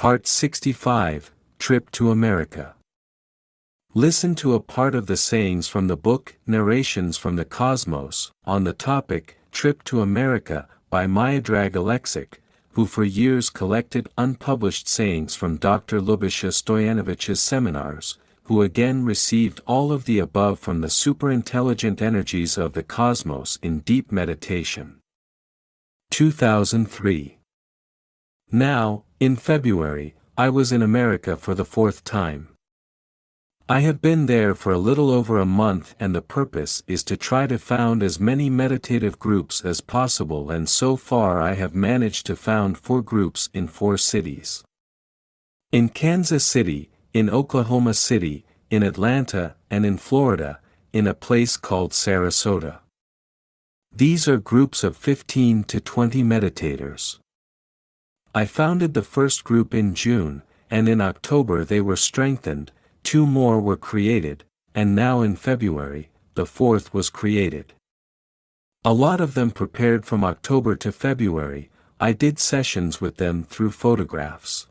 Part 65, Trip to America. Listen to a part of the sayings from the book Narrations from the Cosmos on the topic Trip to America by Miodrag Alexic, who for years collected unpublished sayings from Dr. Lubisha Stojanovich's seminars, who again received all of the above from the superintelligent energies of the cosmos in deep meditation. 2003. Now, in February, I was in America for the fourth time. I have been there for a little over a month, and the purpose is to try to found as many meditative groups as possible, and so far I have managed to found 4 groups in 4 cities. In Kansas City, in Oklahoma City, in Atlanta, and in Florida, in a place called Sarasota. These are groups of 15 to 20 meditators. I founded the first group in June, and in October they were strengthened, 2 more were created, and now in February, the 4th was created. A lot of them prepared from October to February. I did sessions with them through photographs.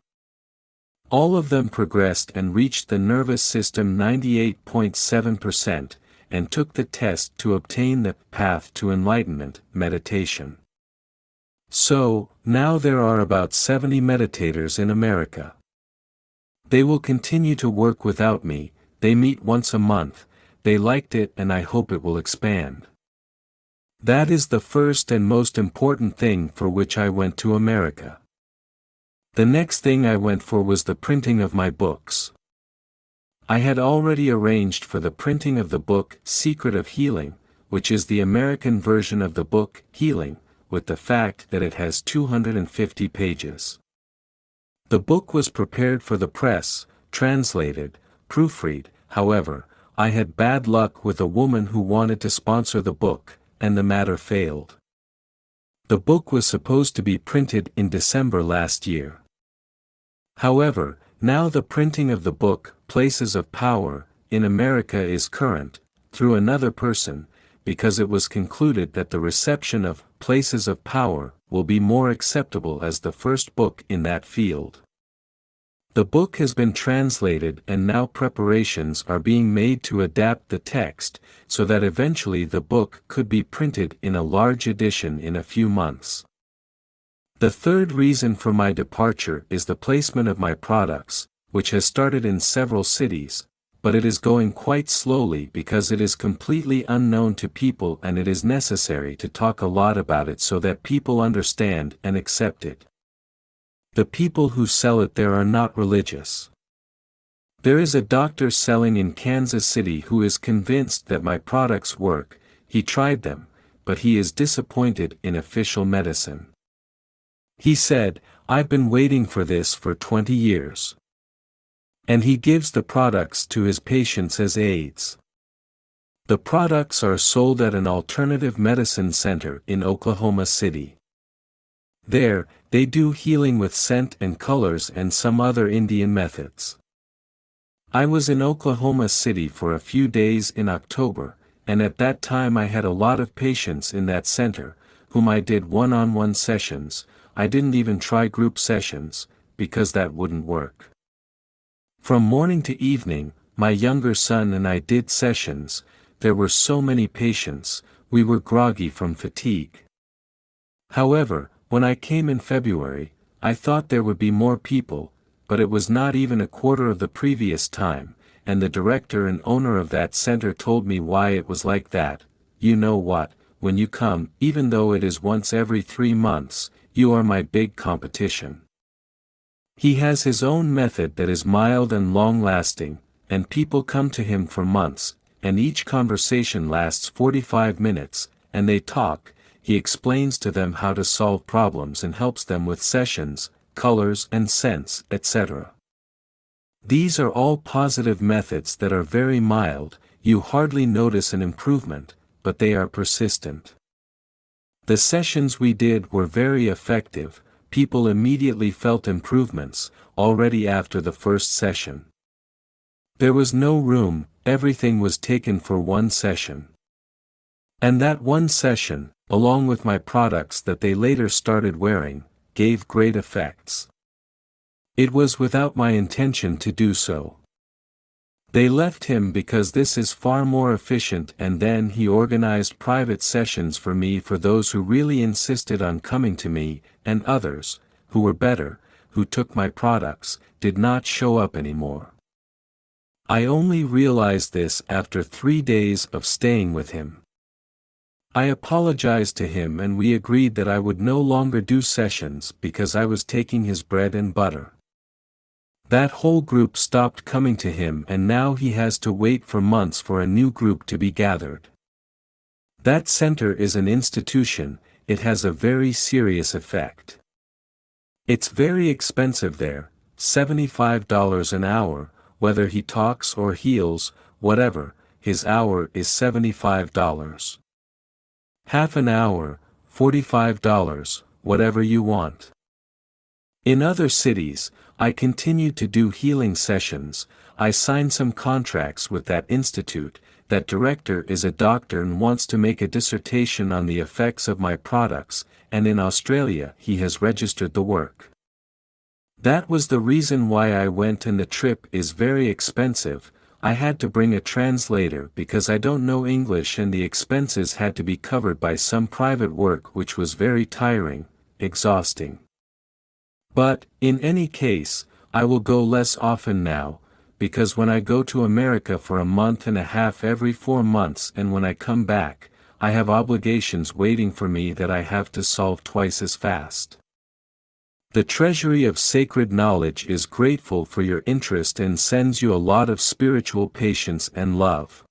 All of them progressed and reached the nervous system 98.7%, and took the test to obtain the Path to Enlightenment meditation. So, now there are about 70 meditators in America. They will continue to work without me. They meet once a month. They liked it, and I hope it will expand. That is the first and most important thing for which I went to America. The next thing I went for was the printing of my books. I had already arranged for the printing of the book Secret of Healing, which is the American version of the book Healing, with the fact that it has 250 pages. The book was prepared for the press, translated, proofread. However, I had bad luck with a woman who wanted to sponsor the book, and the matter failed. The book was supposed to be printed in December last year. However, now the printing of the book, Places of Power, in America is current, through another person, because it was concluded that the reception of Places of Power will be more acceptable as the first book in that field. The book has been translated, and now preparations are being made to adapt the text, so that eventually the book could be printed in a large edition in a few months. The third reason for my departure is the placement of my products, which has started in several cities, but it is going quite slowly because it is completely unknown to people, and it is necessary to talk a lot about it so that people understand and accept it. The people who sell it there are not religious. There is a doctor selling in Kansas City who is convinced that my products work. He tried them, but he is disappointed in official medicine. He said, "I've been waiting for this for 20 years. And he gives the products to his patients as aids. The products are sold at an alternative medicine center in Oklahoma City. There, they do healing with scent and colors and some other Indian methods. I was in Oklahoma City for a few days in October, and at that time I had a lot of patients in that center, whom I did one-on-one sessions. I didn't even try group sessions, because that wouldn't work. From morning to evening, my younger son and I did sessions. There were so many patients, we were groggy from fatigue. However, when I came in February, I thought there would be more people, but it was not even a quarter of the previous time, and the director and owner of that center told me why it was like that. "You know what, when you come, even though it is once every 3 months, you are my big competition." He has his own method that is mild and long-lasting, and people come to him for months, and each conversation lasts 45 minutes, and they talk. He explains to them how to solve problems and helps them with sessions, colors and scents, etc. These are all positive methods that are very mild. You hardly notice an improvement, but they are persistent. The sessions we did were very effective. People immediately felt improvements, already after the first session. There was no room, everything was taken for one session. And that one session, along with my products that they later started wearing, gave great effects. It was without my intention to do so. They left him because this is far more efficient, and then he organized private sessions for me for those who really insisted on coming to me, and others, who were better, who took my products, did not show up anymore. I only realized this after 3 days of staying with him. I apologized to him and we agreed that I would no longer do sessions because I was taking his bread and butter. That whole group stopped coming to him and now he has to wait for months for a new group to be gathered. That center is an institution, it has a very serious effect. It's very expensive there, $75 an hour, whether he talks or heals, whatever, his hour is $75. Half an hour, $45, whatever you want. In other cities, I continue to do healing sessions. I signed some contracts with that institute. That director is a doctor and wants to make a dissertation on the effects of my products, and in Australia he has registered the work. That was the reason why I went, and the trip is very expensive. I had to bring a translator because I don't know English, and the expenses had to be covered by some private work, which was very tiring, exhausting. But, in any case, I will go less often now, because when I go to America for a month and a half every 4 months, and when I come back, I have obligations waiting for me that I have to solve twice as fast. The Treasury of Sacred Knowledge is grateful for your interest and sends you a lot of spiritual patience and love.